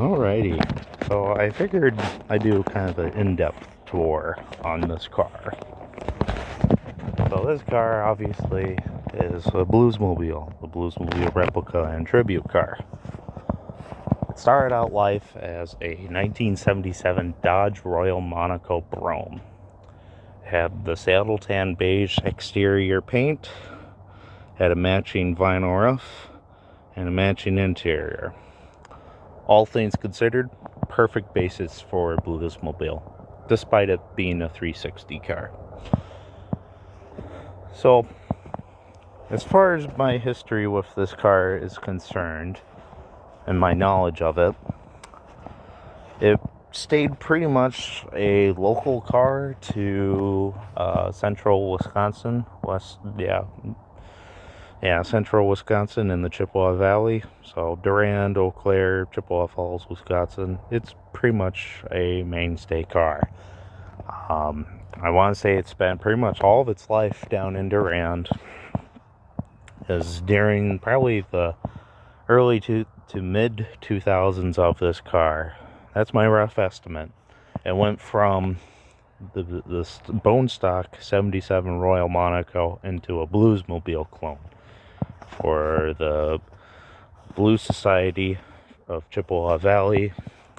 Alrighty, so I figured I'd do kind of an in-depth tour on this car. So this car obviously is a Bluesmobile, the Bluesmobile Replica and Tribute car. It started out life as a 1977 Dodge Royal Monaco Brougham. Had the saddle tan beige exterior paint, had a matching vinyl roof, and a matching interior. All things considered, perfect basis for a Bluesmobile, despite it being a 360 car. So, as far as my history with this car is concerned, and my knowledge of it, it stayed pretty much a local car to central Wisconsin, central Wisconsin in the Chippewa Valley. So Durand, Eau Claire, Chippewa Falls, Wisconsin. It's pretty much a mainstay car. I want to say it spent pretty much all of its life down in Durand. As during probably the early to mid 2000s of this car. That's my rough estimate. It went from the bone stock 77 Royal Monaco into a Bluesmobile clone for the Blues Society of Chippewa Valley,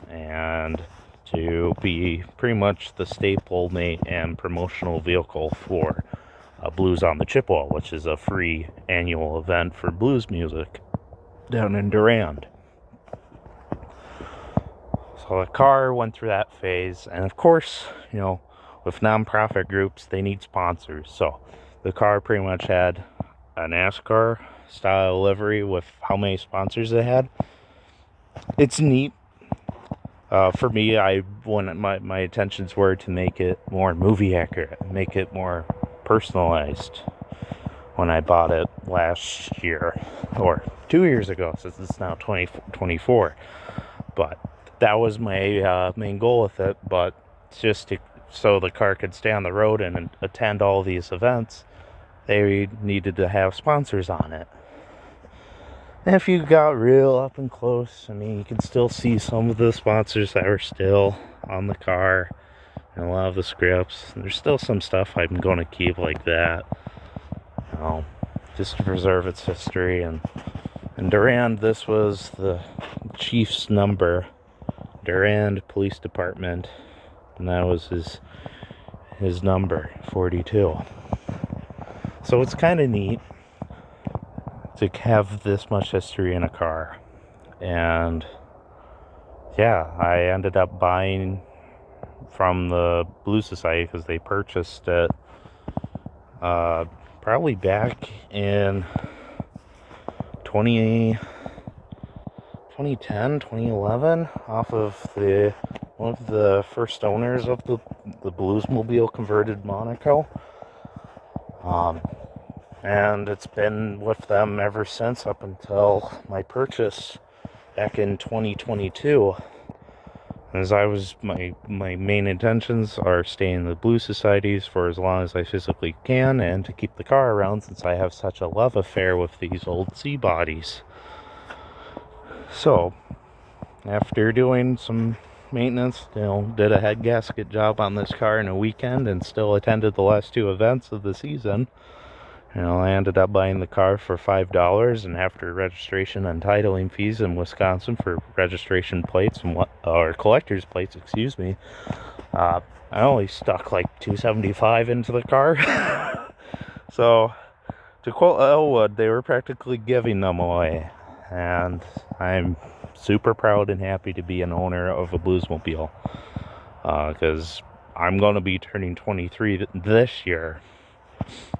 and to be pretty much the staple mate and promotional vehicle for Blues on the Chippewa, which is a free annual event for blues music down in Durand. So the car went through that phase, and of course, with nonprofit groups, they need sponsors. So the car pretty much had a NASCAR style livery with how many sponsors it had. It's neat. For me, my intentions were to make it more movie accurate, make it more personalized when I bought it last year, or 2 years ago, since it's now 2024. But that was my main goal with it. But just so the car could stay on the road and attend all these events, they needed to have sponsors on it. And if you got real up and close, you can still see some of the sponsors that are still on the car and a lot of the scripts. There's still some stuff I'm going to keep like that, just to preserve its history. And Durand, this was the chief's number, Durand Police Department, and that was his number, 42. So it's kind of neat to have this much history in a car. And I ended up buying from the Blues Society because they purchased it probably back in 2010, 2011, off of one of the first owners of the Bluesmobile converted Monaco. And it's been with them ever since, up until my purchase back in 2022. As my main intentions are staying in the Blues Societies for as long as I physically can, and to keep the car around since I have such a love affair with these old C bodies. So, after doing some maintenance, did a head gasket job on this car in a weekend and still attended the last two events of the season. I ended up buying the car for $5, and after registration and titling fees in Wisconsin for registration plates or collector's plates, I only stuck like $275 into the car. So, to quote Elwood, they were practically giving them away, and I'm super proud and happy to be an owner of a Bluesmobile, because I'm going to be turning 23 this year.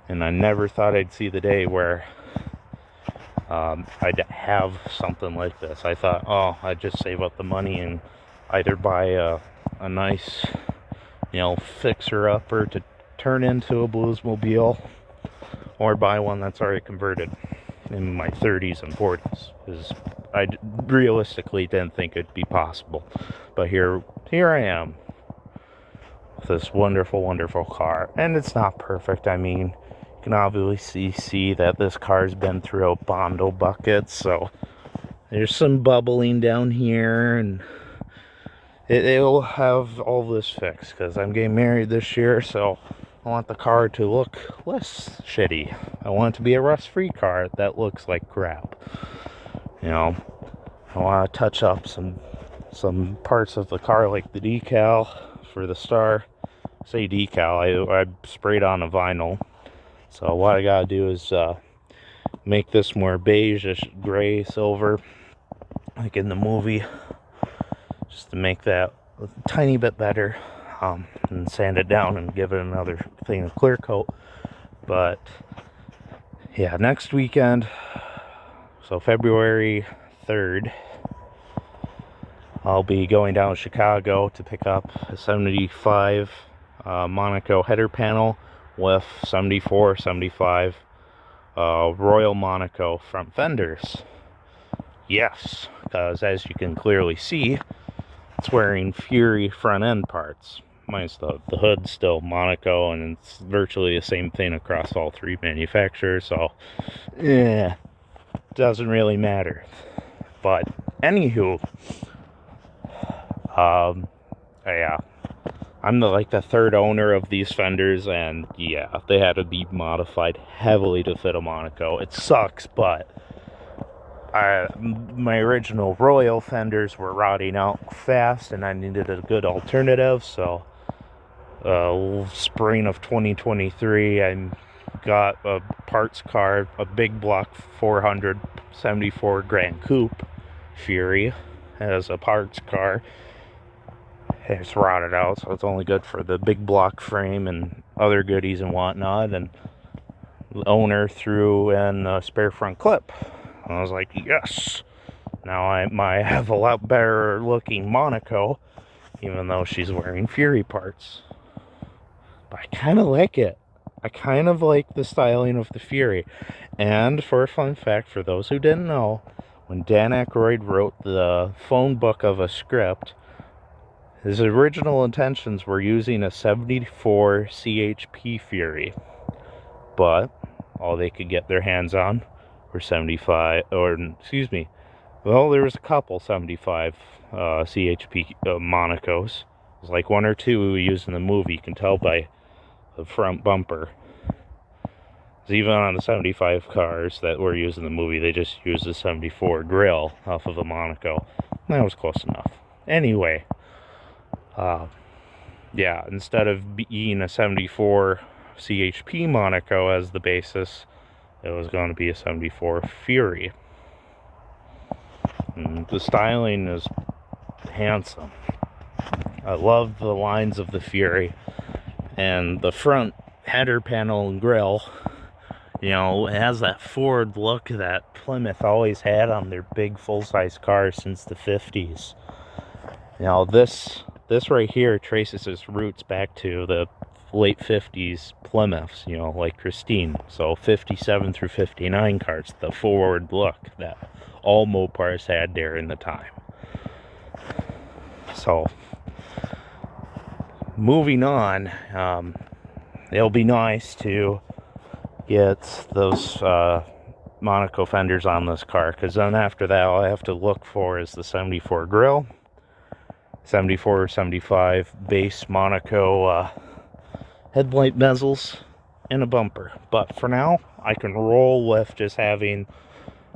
And I never thought I'd see the day where I'd have something like this. I thought, I'd just save up the money and either buy a nice, fixer-upper to turn into a Bluesmobile, or buy one that's already converted in my 30s and 40s. Because I realistically didn't think it'd be possible. But here I am. This wonderful, wonderful car. And it's not perfect. You can obviously see that this car's been through Bondo buckets, so There's some bubbling down here, and it'll have all this fixed because I'm getting married this year, so I want the car to look less shitty. I want it to be a rust-free car that looks like crap. You know, I want to touch up some parts of the car, like the decal for the star. Say decal, I sprayed on a vinyl. So what I gotta do is make this more beige-ish, gray, silver, like in the movie, just to make that a tiny bit better, and sand it down and give it another thing of clear coat. But yeah, next weekend, so February 3rd, I'll be going down to Chicago to pick up a 75 Monaco header panel with 74, 75 Royal Monaco front fenders. Yes, because as you can clearly see, it's wearing Fury front end parts. Mine's the hood's still Monaco, and it's virtually the same thing across all three manufacturers, so yeah, doesn't really matter. But anywho, yeah, I'm the third owner of these fenders, and yeah, they had to be modified heavily to fit a Monaco. It sucks, but my original Royal fenders were rotting out fast, and I needed a good alternative. So spring of 2023, I got a parts car, a big block 474 Grand Coupe Fury as a parts car. It's rotted out, so it's only good for the big block frame and other goodies and whatnot. And the owner threw in a spare front clip. I was like, yes! Now I might have a lot better looking Monaco, even though she's wearing Fury parts. But I kind of like it. I kind of like the styling of the Fury. And for a fun fact, for those who didn't know, when Dan Aykroyd wrote the phone book of a script, his original intentions were using a 74 CHP Fury, but all they could get their hands on were 75, or excuse me, well, there was a couple 75 CHP Monacos. It was like one or two we used in the movie. You can tell by the front bumper. Even on the 75 cars that were used in the movie, they just used the 74 grill off of a Monaco. That was close enough. Anyway, yeah, instead of being a 74 CHP Monaco as the basis, it was going to be a 74 Fury. And the styling is handsome. I love the lines of the Fury, and the front header panel and grille, you know, it has that Ford look that Plymouth always had on their big full-size cars since the 50s. You know, this right here traces its roots back to the late 50s Plymouths, you know, like Christine. So 57 through 59 cars, the forward look that all Mopars had during the time. So, moving on, it'll be nice to get those Monaco fenders on this car, because then after that all I have to look for is the 74 grille, 74 or 75 base Monaco headlight bezels, and a bumper. But for now, I can roll with just having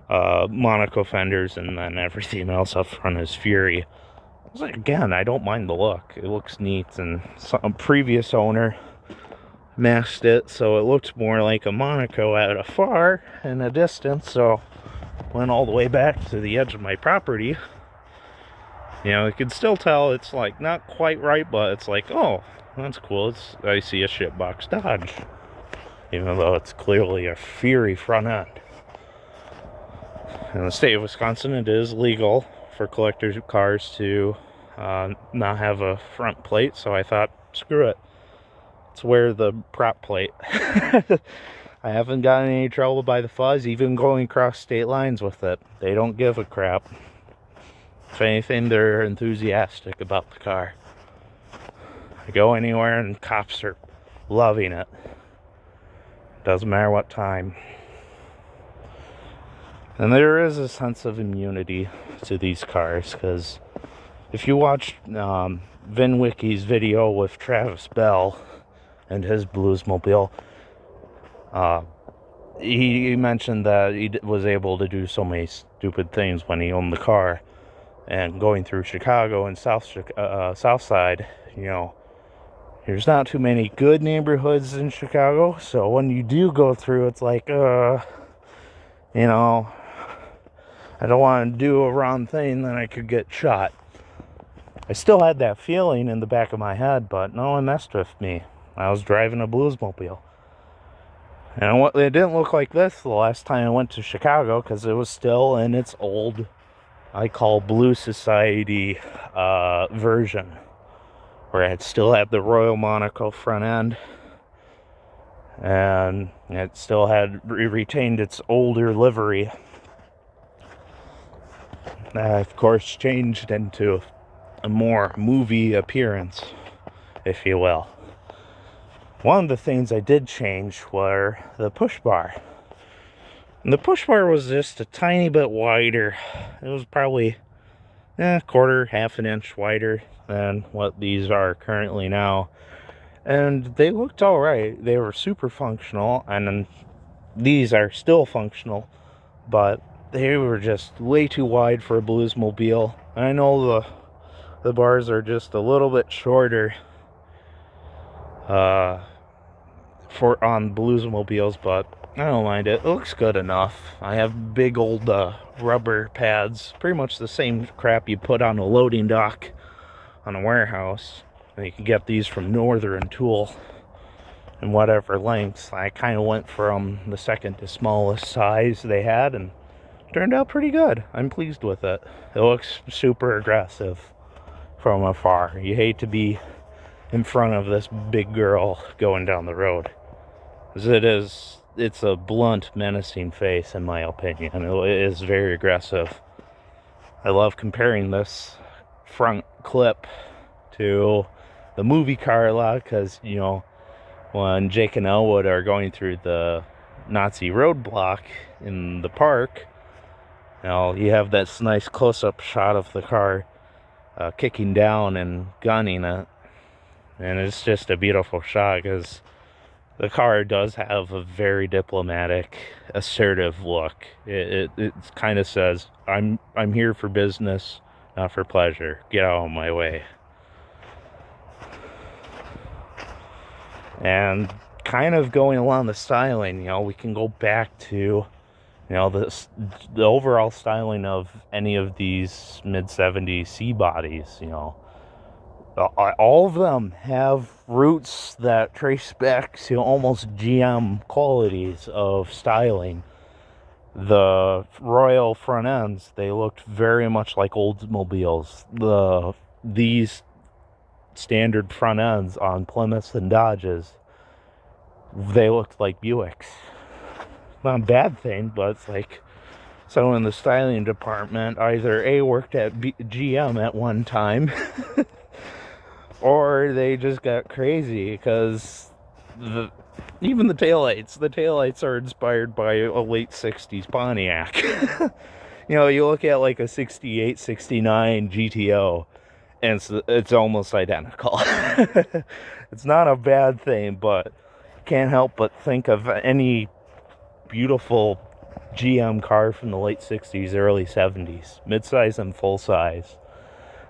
Monaco fenders, and then everything else up front is Fury. Again, I don't mind the look. It looks neat, and some previous owner masked it so it looked more like a Monaco at afar and a distance, so went all the way back to the edge of my property. You know, you can still tell it's like not quite right, but it's like, oh, that's cool. I see a shitbox Dodge, even though it's clearly a Fury front end. In the state of Wisconsin, it is legal for collectors' cars to not have a front plate, so I thought, screw it. Let's wear the prop plate. I haven't gotten any trouble by the fuzz, even going across state lines with it. They don't give a crap. If anything, they're enthusiastic about the car. I go anywhere and cops are loving it. Doesn't matter what time. And there is a sense of immunity to these cars, because if you watch Vin Wicky's video with Travis Bell and his Bluesmobile, he mentioned that he was able to do so many stupid things when he owned the car. And going through Chicago and South Side, there's not too many good neighborhoods in Chicago. So when you do go through, it's like, I don't want to do a wrong thing, then I could get shot. I still had that feeling in the back of my head, but no one messed with me. I was driving a Bluesmobile. And it didn't look like this the last time I went to Chicago, because it was still in its old, I call Blue Society version, where it still had the Royal Monaco front end, and it still had retained its older livery. Of course, changed into a more movie appearance, if you will. One of the things I did change were the push bar. And the push bar was just a tiny bit wider. It was probably half an inch wider than what these are currently now. And they looked alright. They were super functional, and these are still functional, but they were just way too wide for a Bluesmobile. I know the bars are just a little bit shorter on Bluesmobiles, but I don't mind it. It looks good enough. I have big old rubber pads, pretty much the same crap you put on a loading dock on a warehouse. And you can get these from Northern Tool in whatever lengths. I kind of went from the second to smallest size they had, and turned out pretty good. I'm pleased with it. It looks super aggressive from afar. You hate to be in front of this big girl going down the road, because it's a blunt, menacing face, in my opinion. It is very aggressive. I love comparing this front clip to the movie car a lot, because, when Jake and Elwood are going through the Nazi roadblock in the park, you have this nice close-up shot of the car kicking down and gunning it. And it's just a beautiful shot, because the car does have a very diplomatic, assertive look. It kind of says, I'm here for business, not for pleasure. Get out of my way. And kind of going along the styling, we can go back to, the overall styling of any of these mid-70s C bodies. All of them have roots that trace back to almost GM qualities of styling. The Royal front ends, they looked very much like Oldsmobiles. These standard front ends on Plymouths and Dodges, they looked like Buicks. Not a bad thing, but it's like someone in the styling department either worked at GM at one time or they just got crazy, because even the taillights are inspired by a late 60s Pontiac. You look at like a 68, 69 GTO, and it's almost identical. It's not a bad thing, but can't help but think of any beautiful GM car from the late 60s, early 70s, midsize and full size,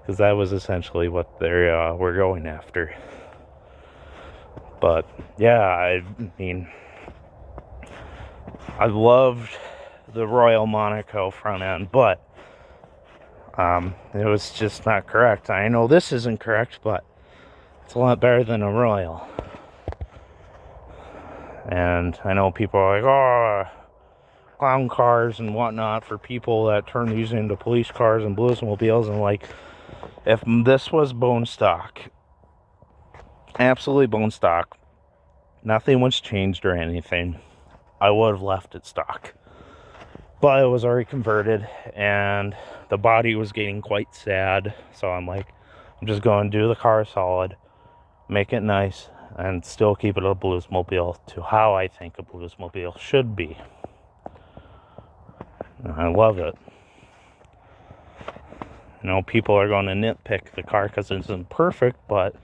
because that was essentially what they were going after. But yeah, I mean, I loved the Royal Monaco front end, but it was just not correct. I know this isn't correct, but it's a lot better than a Royal. And I know people are like, clown cars and whatnot for people that turn these into police cars and Bluesmobiles, and like, if this was bone stock, absolutely bone stock, nothing was changed or anything, I would have left it stock. But it was already converted, and the body was getting quite sad, so I'm like, I'm just going to do the car solid, make it nice, and still keep it a Bluesmobile to how I think a Bluesmobile should be. I love it. You know, people are going to nitpick the car because it isn't perfect, but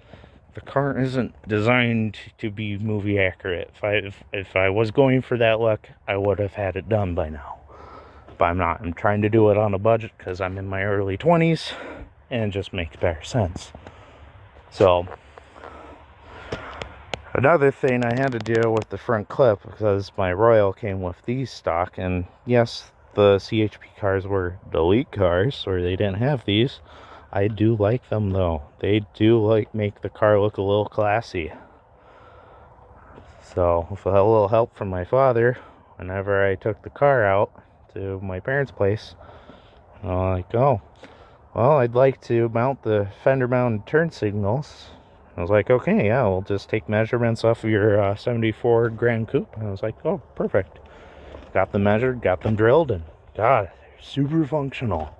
the car isn't designed to be movie accurate. If I was going for that look, I would have had it done by now. But I'm not. I'm trying to do it on a budget because I'm in my early 20s and it just makes better sense. So, another thing, I had to deal with the front clip because my Royal came with these stock, and yes, the CHP cars were elite cars, or they didn't have these. I do like them though. They do make the car look a little classy. So with a little help from my father, whenever I took the car out to my parents' place, I'm like, oh, well, I'd like to mount the fender mounted turn signals. I was like, okay, yeah, we'll just take measurements off of your 74 Grand Coupe. And I was like, oh, perfect. Got them measured, got them drilled, and God, they're super functional.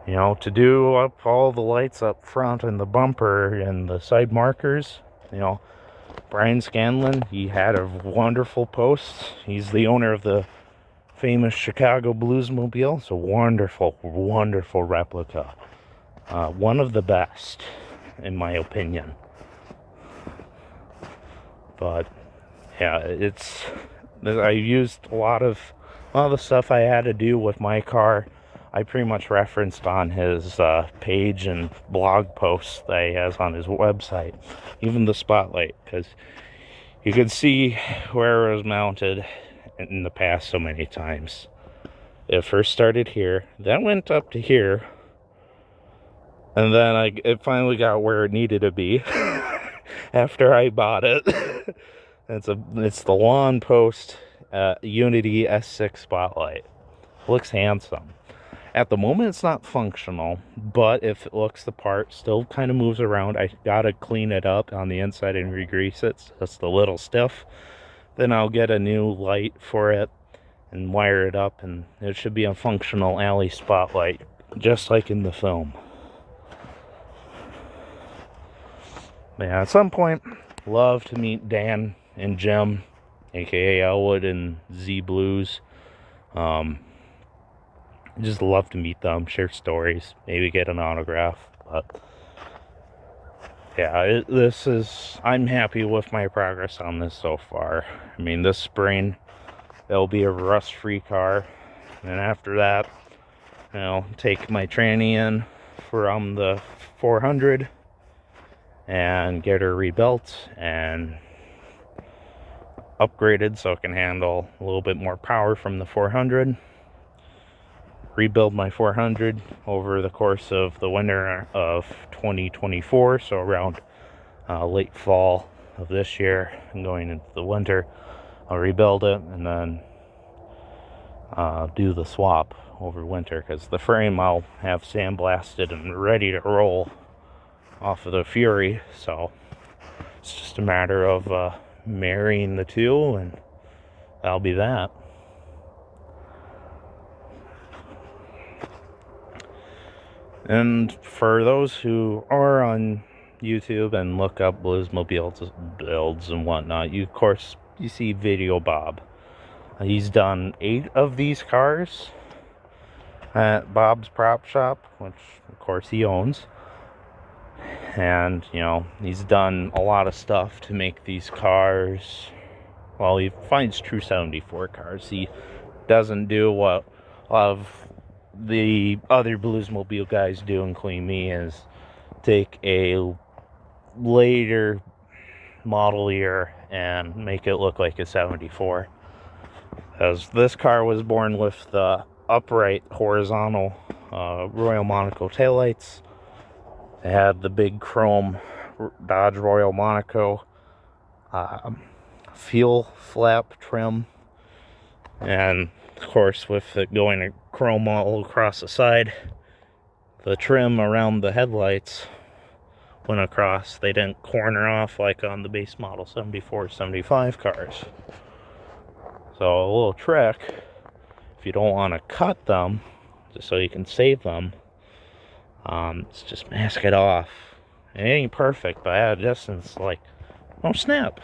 You know, to do up all the lights up front and the bumper and the side markers, you know, Brian Scanlon, he had a wonderful post. He's the owner of the famous Chicago Bluesmobile. It's a wonderful, wonderful replica. One of the best, in my opinion. But, yeah, I used a lot of the stuff I had to do with my car. I pretty much referenced on his page and blog posts that he has on his website. Even the spotlight, because you could see where it was mounted in the past so many times. It first started here, then went up to here, and then it finally got where it needed to be after I bought it. It's the lawn post Unity S6 spotlight. Looks handsome. At the moment, it's not functional, but if it looks the part, still kind of moves around. I gotta clean it up on the inside and re-grease it, so it's a little stiff. Then I'll get a new light for it and wire it up, and it should be a functional alley spotlight, just like in the film. But yeah, at some point, love to meet Dan and Jim, aka Elwood and Z Blues. Just love to meet them, share stories, maybe get an autograph. But yeah, I'm happy with my progress on this so far. I mean, this spring it'll be a rust-free car, and after that, you know, take my tranny in from the 400 and get her rebuilt and upgraded so it can handle a little bit more power from the 400. Rebuild my 400 over the course of the winter of 2024, so around late fall of this year and going into the winter, I'll rebuild it and then do the swap over winter, because the frame I'll have sandblasted and ready to roll off of the Fury, so it's just a matter of marrying the two, and that'll be that. And for those who are on YouTube and look up Bluesmobile builds and whatnot, of course you see Video Bob. He's done 8 of these cars at Bob's Prop Shop, which of course he owns. And, you know, he's done a lot of stuff to make these cars. Well, he finds true 74 cars. He doesn't do what a lot of the other Bluesmobile guys do, including me, is take a later model year and make it look like a 74. As this car was born with the upright horizontal Royal Monaco taillights. It had the big chrome Dodge Royal Monaco fuel flap trim, and of course with it going a chrome all across the side, the trim around the headlights went across. They didn't corner off like on the base model 74, 75 cars. So a little trick, if you don't want to cut them, just so you can save them, is just mask it off. It ain't perfect, but at a distance, like, oh snap,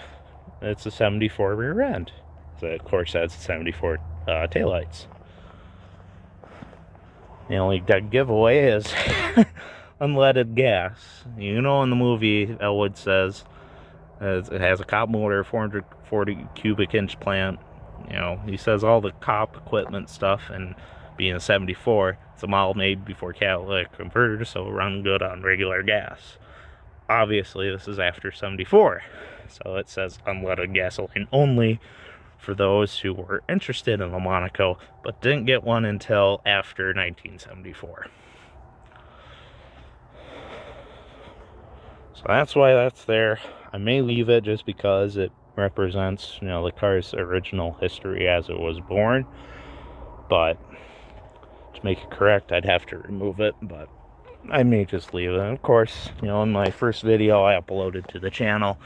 it's a 74 rear end. So of course that's 74 taillights. The only dead giveaway is unleaded gas. You know, in the movie, Elwood says it has a cop motor, 440 cubic inch plant. You know, he says all the cop equipment stuff, and being a 74, it's a model made before catalytic converters, so run good on regular gas. Obviously, this is after 74, so it says unleaded gasoline only for those who were interested in the Monaco, but didn't get one until after 1974. So that's why that's there. I may leave it just because it represents, you know, the car's original history as it was born. But to make it correct, I'd have to remove it, but I may just leave it. And of course, you know, in my first video I uploaded to the channel,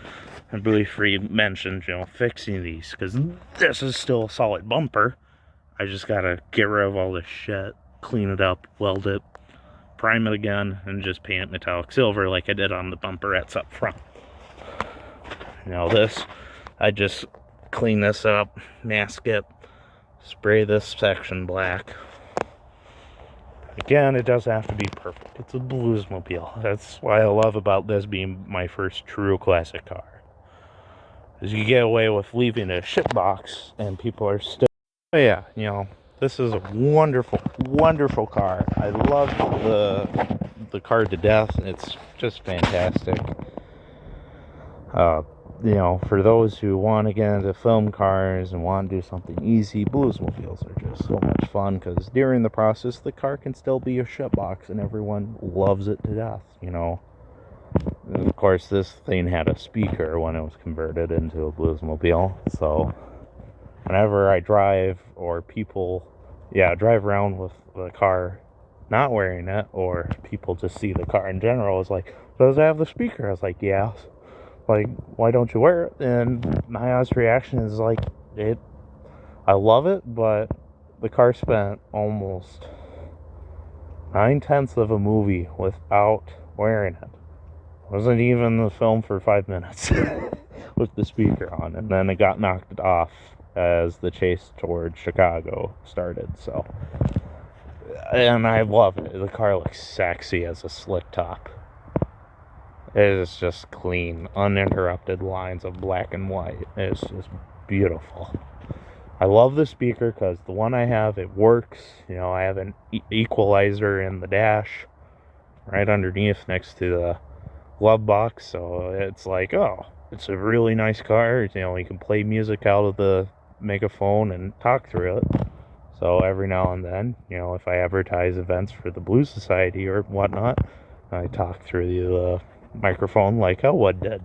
I briefly mentioned, you know, fixing these, because this is still a solid bumper. I just gotta get rid of all this shit, clean it up, weld it, prime it again, and just paint it metallic silver like I did on the bumperettes up front. You know, this, I just clean this up, mask it, spray this section black. Again, it doesn't have to be perfect. It's a Bluesmobile. That's why I love about this being my first true classic car. Is you get away with leaving a shit box and people are still... Oh yeah, you know, this is a wonderful, wonderful car. I love the car to death. It's just fantastic. You know, for those who want to get into film cars and want to do something easy, Bluesmobiles are just so much fun, because during the process, the car can still be a shitbox and everyone loves it to death, you know. And of course, this thing had a speaker when it was converted into a Bluesmobile, so whenever I drive, or people, drive around with the car not wearing it, or people just see the car in general, it's like, does it have the speaker? I was like, yeah. Like, why don't you wear it? And my honest reaction is like, I love it, but the car spent almost 9/10 of a movie without wearing it. It wasn't even the film for 5 minutes with the speaker on, and then it got knocked off as the chase towards Chicago started. So, and I love it. The car looks sexy as a slick top. It is just clean, uninterrupted lines of black and white. It's just beautiful. I love the speaker because the one I have, it works. You know, I have an equalizer in the dash right underneath next to the glove box. So it's like, oh, it's a really nice car. You know, you can play music out of the megaphone and talk through it. So every now and then, you know, if I advertise events for the Blues Society or whatnot, I talk through the microphone like Elwood did.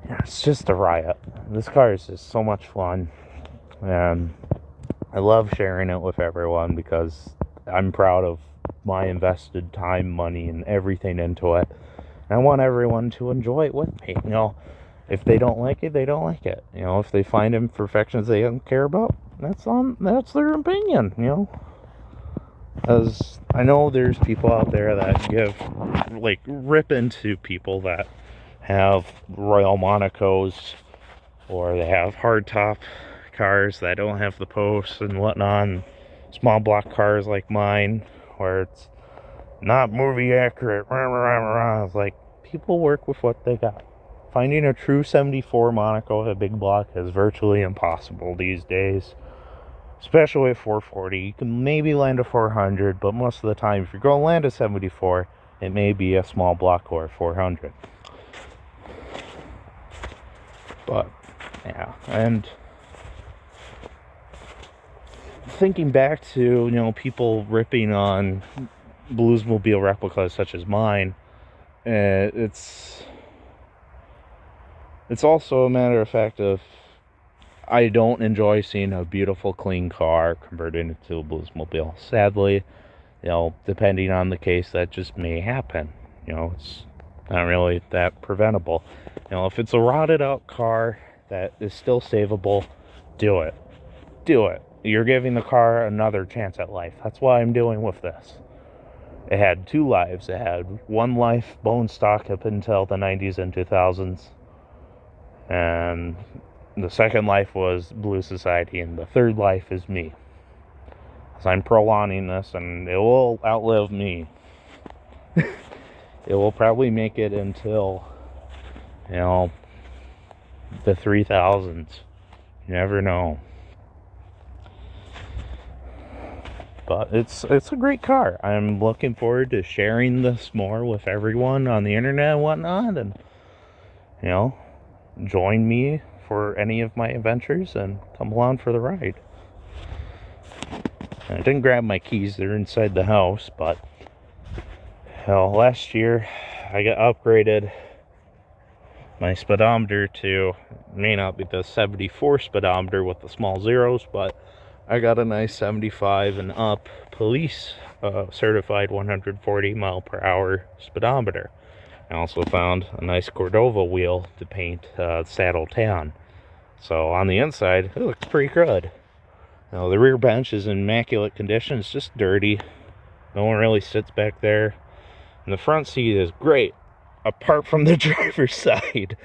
Yeah, it's just a riot. This car is just so much fun, and I love sharing it with everyone because I'm proud of my invested time, money, and everything into it. And I want everyone to enjoy it with me. You know, if they don't like it, they don't like it. You know, if they find imperfections they don't care about, that's their opinion, you know. Because I know there's people out there that rip into people that have Royal Monacos, or they have hardtop cars that don't have the posts and whatnot, and small block cars like mine, where it's not movie accurate. It's like, people work with what they got. Finding a true 74 Monaco with a big block is virtually impossible these days. Especially at 440, you can maybe land a 400, but most of the time, if you're going to land a 74, it may be a small block or a 400. But, yeah, and thinking back to, you know, people ripping on Bluesmobile replicas such as mine, it's also a matter of fact of, I don't enjoy seeing a beautiful, clean car converted into a Bluesmobile. Sadly, you know, depending on the case, that just may happen. You know, it's not really that preventable. You know, if it's a rotted out car that is still savable, do it. Do it. You're giving the car another chance at life. That's what I'm doing with this. It had 2 lives. It had 1 life, bone stock, up until the 90s and 2000s. And the second life was Blue Society, and the third life is me. because I'm prolonging this, and it will outlive me. It will probably make it until, you know, the 3000s. You never know. But it's a great car. I'm looking forward to sharing this more with everyone on the internet and whatnot, and, you know, join me for any of my adventures and come along for the ride. I didn't grab my keys, they're inside the house, but, you know, last year I got upgraded my speedometer to, may not be the 74 speedometer with the small zeros, but I got a nice 75 and up police certified 140 mile per hour speedometer. I also found a nice Cordova wheel to paint saddle tan. So on the inside, it looks pretty good. Now the rear bench is in immaculate condition. It's just dirty. No one really sits back there. And the front seat is great, apart from the driver's side.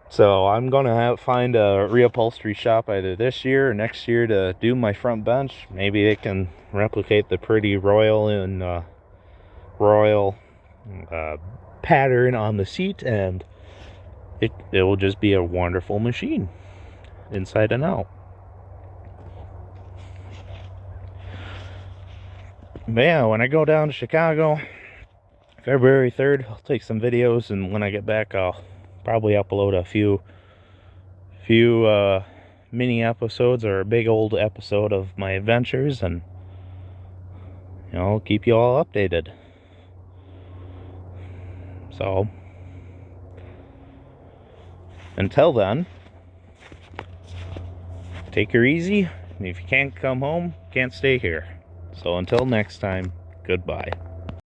So I'm gonna find a reupholstery shop either this year or next year to do my front bench. Maybe they can replicate the pretty royal and royal pattern on the seat, and it will just be a wonderful machine inside and out. But yeah, when I go down to Chicago February 3rd, I'll take some videos, and when I get back I'll probably upload a few mini episodes or a big old episode of my adventures, and, you know, keep you all updated. So until then, take her easy, and if you can't come home, can't stay here. So until next time, goodbye.